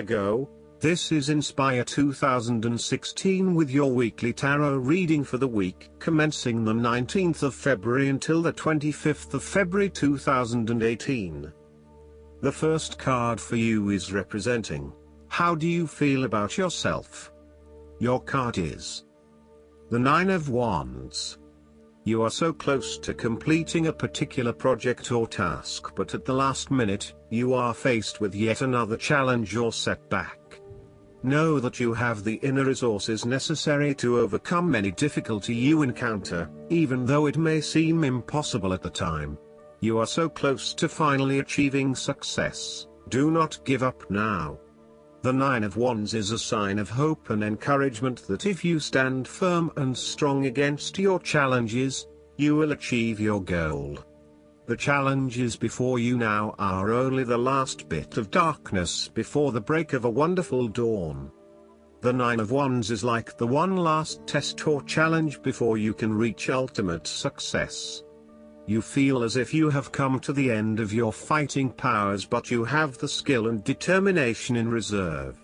Virgo. This is Inspire 2016 with your weekly tarot reading for the week commencing the 19th of February until the 25th of February 2018. The first card for you is representing, how do you feel about yourself? Your card is the Nine of Wands. You are so close to completing a particular project or task, but at the last minute, you are faced with yet another challenge or setback. Know that you have the inner resources necessary to overcome any difficulty you encounter, even though it may seem impossible at the time. You are so close to finally achieving success. Do not give up now. The Nine of Wands is a sign of hope and encouragement that if you stand firm and strong against your challenges, you will achieve your goal. The challenges before you now are only the last bit of darkness before the break of a wonderful dawn. The Nine of Wands is like the one last test or challenge before you can reach ultimate success. You feel as if you have come to the end of your fighting powers, but you have the skill and determination in reserve.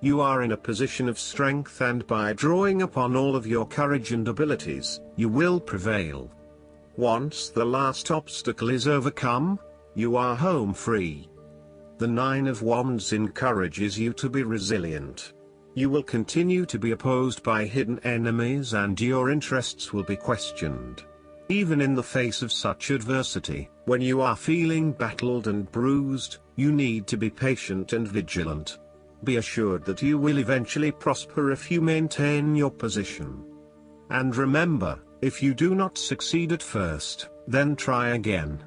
You are in a position of strength, and by drawing upon all of your courage and abilities, you will prevail. Once the last obstacle is overcome, you are home free. The Nine of Wands encourages you to be resilient. You will continue to be opposed by hidden enemies, and your interests will be questioned. Even in the face of such adversity, when you are feeling battled and bruised, you need to be patient and vigilant. Be assured that you will eventually prosper if you maintain your position. And remember, if you do not succeed at first, then try again.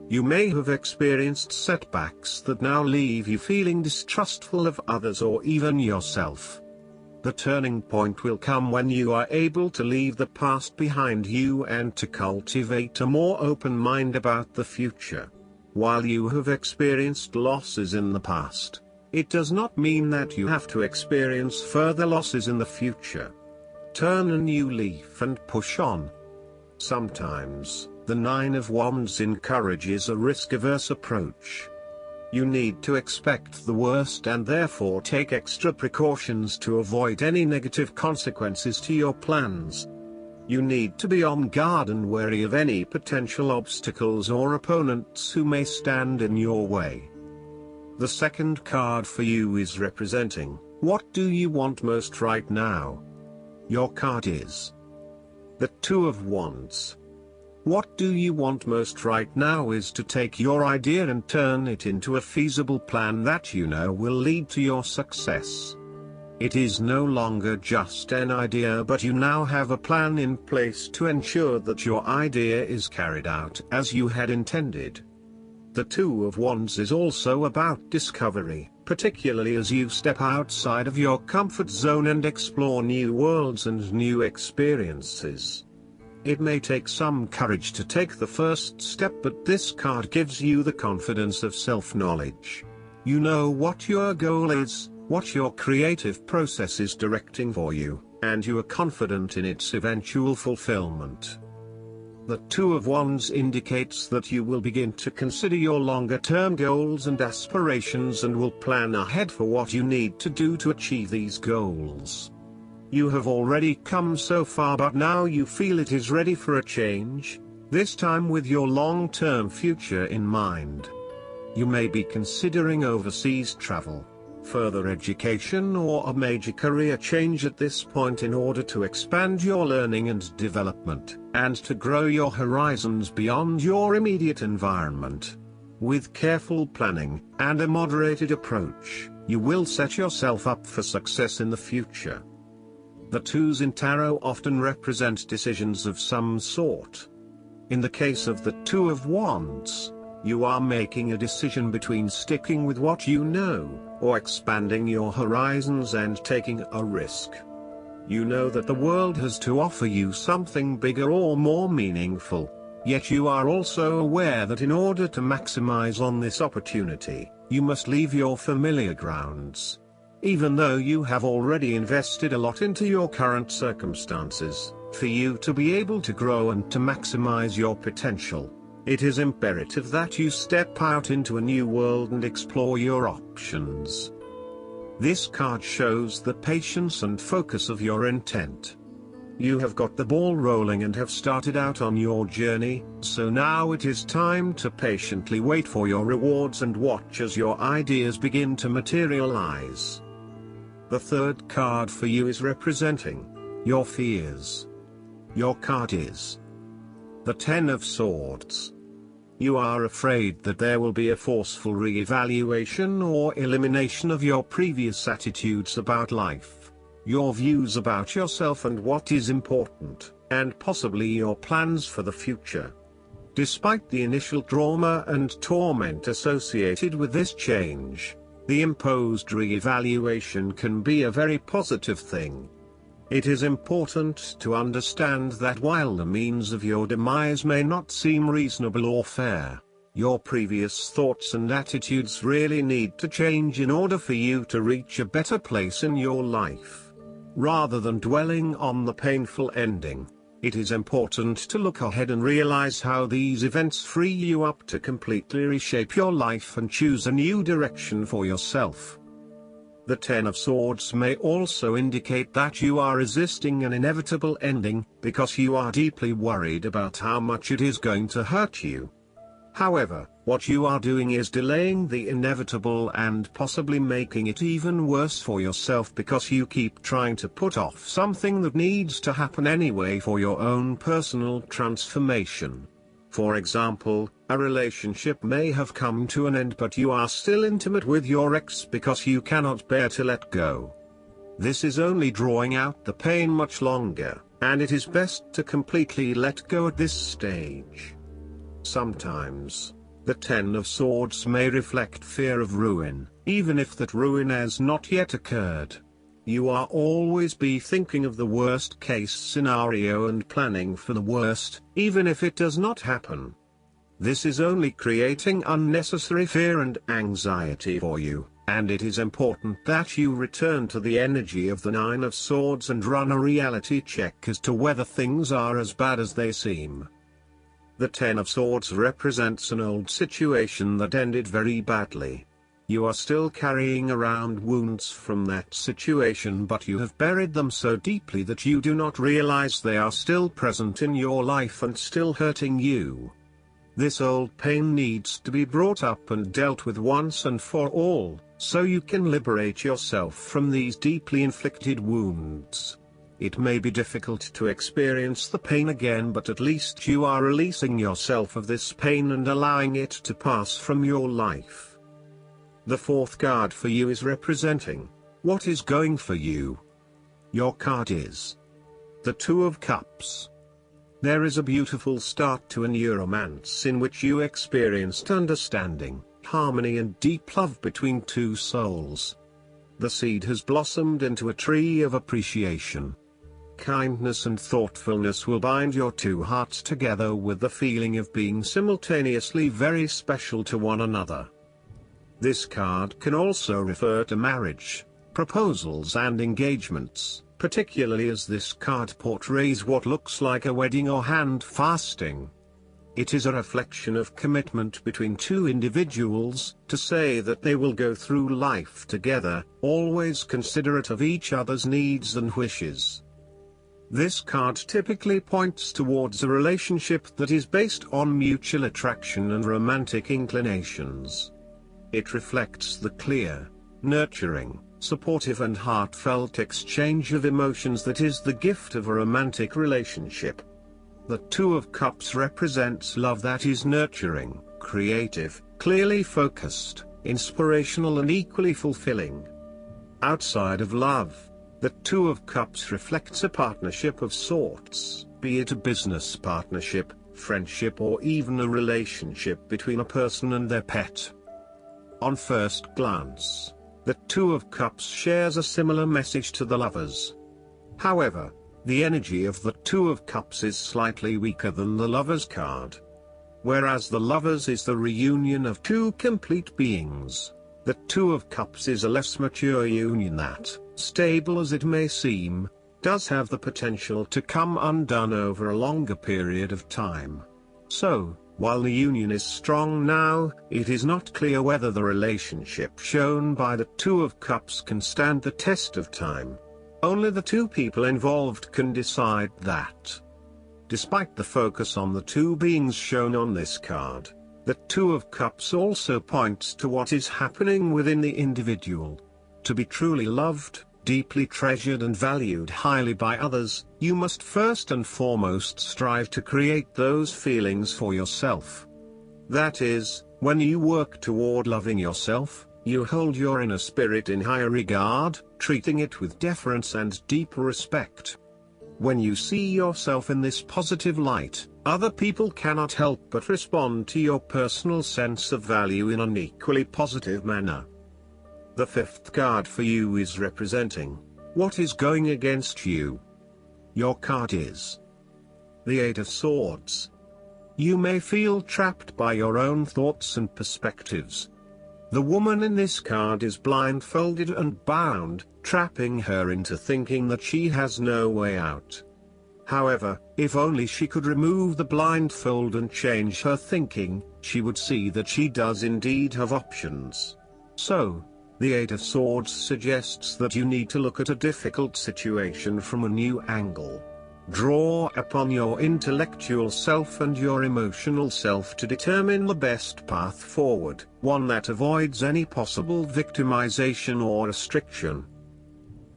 You may have experienced setbacks that now leave you feeling distrustful of others or even yourself. The turning point will come when you are able to leave the past behind you and to cultivate a more open mind about the future. While you have experienced losses in the past, it does not mean that you have to experience further losses in the future. Turn a new leaf and push on. Sometimes, the Nine of Wands encourages a risk-averse approach. You need to expect the worst and therefore take extra precautions to avoid any negative consequences to your plans. You need to be on guard and wary of any potential obstacles or opponents who may stand in your way. The second card for you is representing, what do you want most right now? Your card is the Two of Wands. What do you want most right now is to take your idea and turn it into a feasible plan that you know will lead to your success. It is no longer just an idea, but you now have a plan in place to ensure that your idea is carried out as you had intended. The Two of Wands is also about discovery, particularly as you step outside of your comfort zone and explore new worlds and new experiences. It may take some courage to take the first step, but this card gives you the confidence of self-knowledge. You know what your goal is, what your creative process is directing for you, and you are confident in its eventual fulfillment. The Two of Wands indicates that you will begin to consider your longer-term goals and aspirations and will plan ahead for what you need to do to achieve these goals. You have already come so far, but now you feel it is ready for a change, this time with your long-term future in mind. You may be considering overseas travel, further education, or a major career change at this point in order to expand your learning and development, and to grow your horizons beyond your immediate environment. With careful planning and a moderated approach, you will set yourself up for success in the future. The twos in tarot often represent decisions of some sort. In the case of the Two of Wands, you are making a decision between sticking with what you know, or expanding your horizons and taking a risk. You know that the world has to offer you something bigger or more meaningful, yet you are also aware that in order to maximize on this opportunity, you must leave your familiar grounds. Even though you have already invested a lot into your current circumstances, for you to be able to grow and to maximize your potential, it is imperative that you step out into a new world and explore your options. This card shows the patience and focus of your intent. You have got the ball rolling and have started out on your journey, so now it is time to patiently wait for your rewards and watch as your ideas begin to materialize. The third card for you is representing your fears. Your card is the Ten of Swords. You are afraid that there will be a forceful re-evaluation or elimination of your previous attitudes about life, your views about yourself and what is important, and possibly your plans for the future. Despite the initial trauma and torment associated with this change, the imposed re-evaluation can be a very positive thing. It is important to understand that while the means of your demise may not seem reasonable or fair, your previous thoughts and attitudes really need to change in order for you to reach a better place in your life. Rather than dwelling on the painful ending, it is important to look ahead and realize how these events free you up to completely reshape your life and choose a new direction for yourself. The Ten of Swords may also indicate that you are resisting an inevitable ending, because you are deeply worried about how much it is going to hurt you. However, what you are doing is delaying the inevitable and possibly making it even worse for yourself because you keep trying to put off something that needs to happen anyway for your own personal transformation. For example, a relationship may have come to an end but you are still intimate with your ex because you cannot bear to let go. This is only drawing out the pain much longer, and it is best to completely let go at this stage. Sometimes, the Ten of Swords may reflect fear of ruin, even if that ruin has not yet occurred. You are always be thinking of the worst case scenario and planning for the worst, even if it does not happen. This is only creating unnecessary fear and anxiety for you, and it is important that you return to the energy of the Nine of Swords and run a reality check as to whether things are as bad as they seem. The Ten of Swords represents an old situation that ended very badly. You are still carrying around wounds from that situation, but you have buried them so deeply that you do not realize they are still present in your life and still hurting you. This old pain needs to be brought up and dealt with once and for all, so you can liberate yourself from these deeply inflicted wounds. It may be difficult to experience the pain again, but at least you are releasing yourself of this pain and allowing it to pass from your life. The fourth card for you is representing what is going for you. Your card is the Two of Cups. There is a beautiful start to a new romance in which you experienced understanding, harmony and deep love between two souls. The seed has blossomed into a tree of appreciation. Kindness and thoughtfulness will bind your two hearts together with the feeling of being simultaneously very special to one another. This card can also refer to marriage, proposals and engagements, particularly as this card portrays what looks like a wedding or hand fasting. It is a reflection of commitment between two individuals, to say that they will go through life together, always considerate of each other's needs and wishes. This card typically points towards a relationship that is based on mutual attraction and romantic inclinations. It reflects the clear, nurturing, supportive and heartfelt exchange of emotions that is the gift of a romantic relationship. The Two of Cups represents love that is nurturing, creative, clearly focused, inspirational and equally fulfilling. Outside of love, the Two of Cups reflects a partnership of sorts, be it a business partnership, friendship or even a relationship between a person and their pet. On first glance, the Two of Cups shares a similar message to the Lovers. However, the energy of the Two of Cups is slightly weaker than the Lovers card. Whereas the Lovers is the reunion of two complete beings, the Two of Cups is a less mature union that, stable as it may seem, does have the potential to come undone over a longer period of time. So, While the union is strong now, it is not clear whether the relationship shown by the Two of Cups can stand the test of time. Only the two people involved can decide that. Despite the focus on the two beings shown on this card, the Two of Cups also points to what is happening within the individual. To be truly loved, deeply treasured and valued highly by others, you must first and foremost strive to create those feelings for yourself. That is, when you work toward loving yourself, you hold your inner spirit in higher regard, treating it with deference and deep respect. When you see yourself in this positive light, other people cannot help but respond to your personal sense of value in an equally positive manner. The fifth card for you is representing what is going against you. Your card is the Eight of Swords. You may feel trapped by your own thoughts and perspectives. The woman in this card is blindfolded and bound, trapping her into thinking that she has no way out. However, if only she could remove the blindfold and change her thinking, she would see that she does indeed have options. So, the Eight of Swords suggests that you need to look at a difficult situation from a new angle. Draw upon your intellectual self and your emotional self to determine the best path forward, one that avoids any possible victimization or restriction.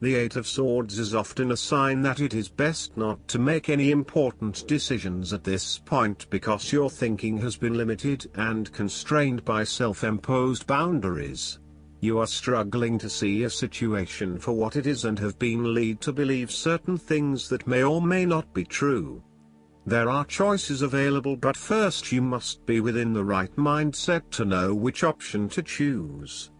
The Eight of Swords is often a sign that it is best not to make any important decisions at this point because your thinking has been limited and constrained by self-imposed boundaries. You are struggling to see a situation for what it is and have been led to believe certain things that may or may not be true. There are choices available, but first you must be within the right mindset to know which option to choose.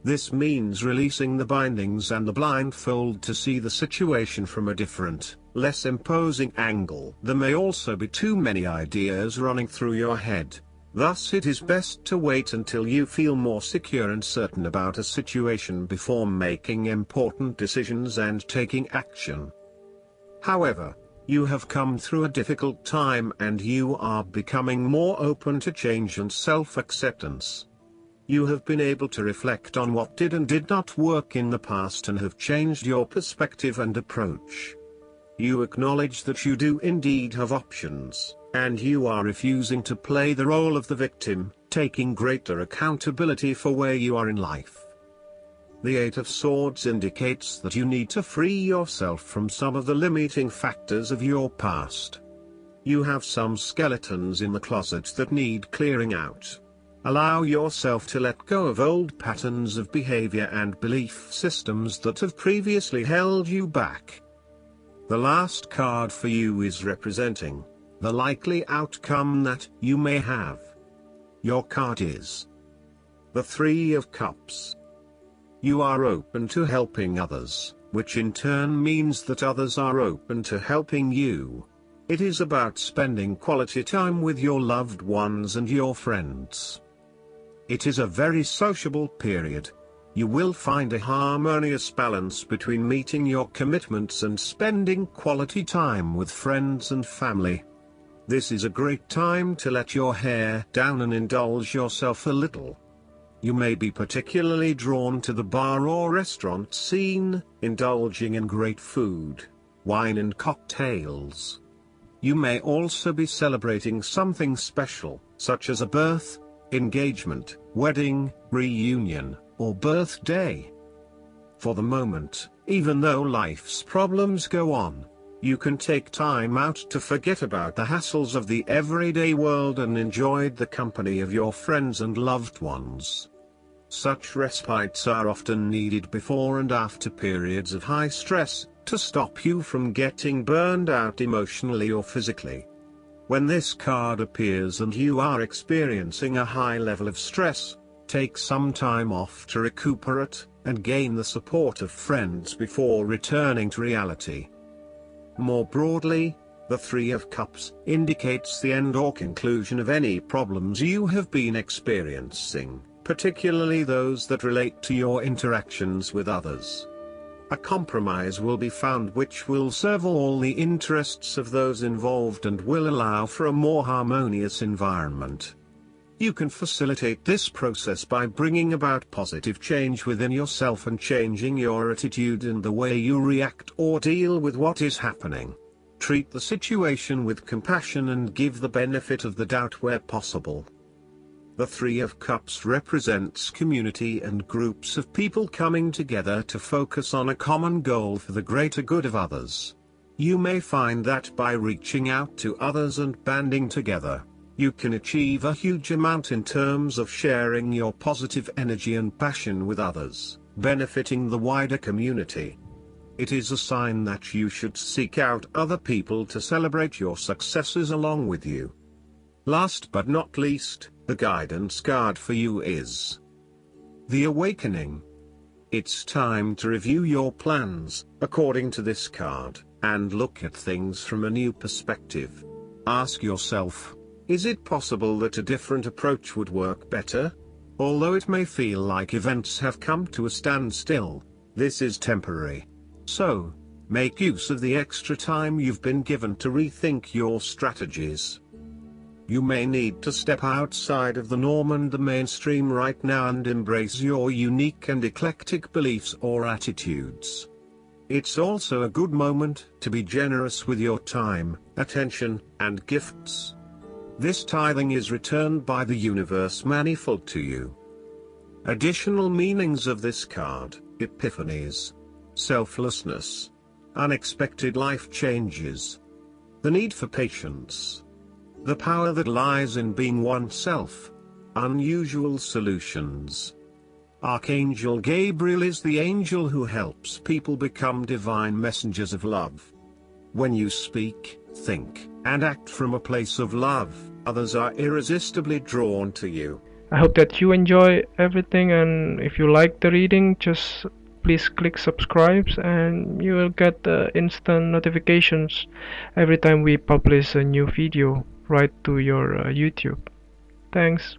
This means releasing the bindings and the blindfold to see the situation from a different, less imposing angle. There may also be too many ideas running through your head. Thus it is best to wait until you feel more secure and certain about a situation before making important decisions and taking action. However, you have come through a difficult time and you are becoming more open to change and self-acceptance. You have been able to reflect on what did and did not work in the past and have changed your perspective and approach. You acknowledge that you do indeed have options, and you are refusing to play the role of the victim, taking greater accountability for where you are in life. The Eight of Swords indicates that you need to free yourself from some of the limiting factors of your past. You have some skeletons in the closet that need clearing out. Allow yourself to let go of old patterns of behavior and belief systems that have previously held you back. The last card for you is representing the likely outcome that you may have. Your card is the Three of Cups. You are open to helping others, which in turn means that others are open to helping you. It is about spending quality time with your loved ones and your friends. It is a very sociable period. You will find a harmonious balance between meeting your commitments and spending quality time with friends and family. This is a great time to let your hair down and indulge yourself a little. You may be particularly drawn to the bar or restaurant scene, indulging in great food, wine and cocktails. You may also be celebrating something special, such as a birth, engagement, wedding, reunion, or birthday. For the moment, even though life's problems go on, you can take time out to forget about the hassles of the everyday world and enjoy the company of your friends and loved ones. Such respites are often needed before and after periods of high stress, to stop you from getting burned out emotionally or physically. When this card appears and you are experiencing a high level of stress, take some time off to recuperate, and gain the support of friends before returning to reality. More broadly, the Three of Cups indicates the end or conclusion of any problems you have been experiencing, particularly those that relate to your interactions with others. A compromise will be found which will serve all the interests of those involved and will allow for a more harmonious environment. You can facilitate this process by bringing about positive change within yourself and changing your attitude and the way you react or deal with what is happening. Treat the situation with compassion and give the benefit of the doubt where possible. The Three of Cups represents community and groups of people coming together to focus on a common goal for the greater good of others. You may find that by reaching out to others and banding together, you can achieve a huge amount in terms of sharing your positive energy and passion with others, benefiting the wider community. It is a sign that you should seek out other people to celebrate your successes along with you. Last but not least, the guidance card for you is the Awakening. It's time to review your plans, according to this card, and look at things from a new perspective. Ask yourself, is it possible that a different approach would work better? Although it may feel like events have come to a standstill, this is temporary. So, make use of the extra time you've been given to rethink your strategies. You may need to step outside of the norm and the mainstream right now and embrace your unique and eclectic beliefs or attitudes. It's also a good moment to be generous with your time, attention, and gifts. This tithing is returned by the universe manifold to you. Additional meanings of this card: epiphanies, selflessness, unexpected life changes, the need for patience, the power that lies in being oneself, unusual solutions. Archangel Gabriel is the angel who helps people become divine messengers of love. When you speak, think, and act from a place of love, others are irresistibly drawn to you. I hope that you enjoy everything, and if you like the reading, just please click subscribe and you will get instant notifications every time we publish a new video right to your YouTube. Thanks.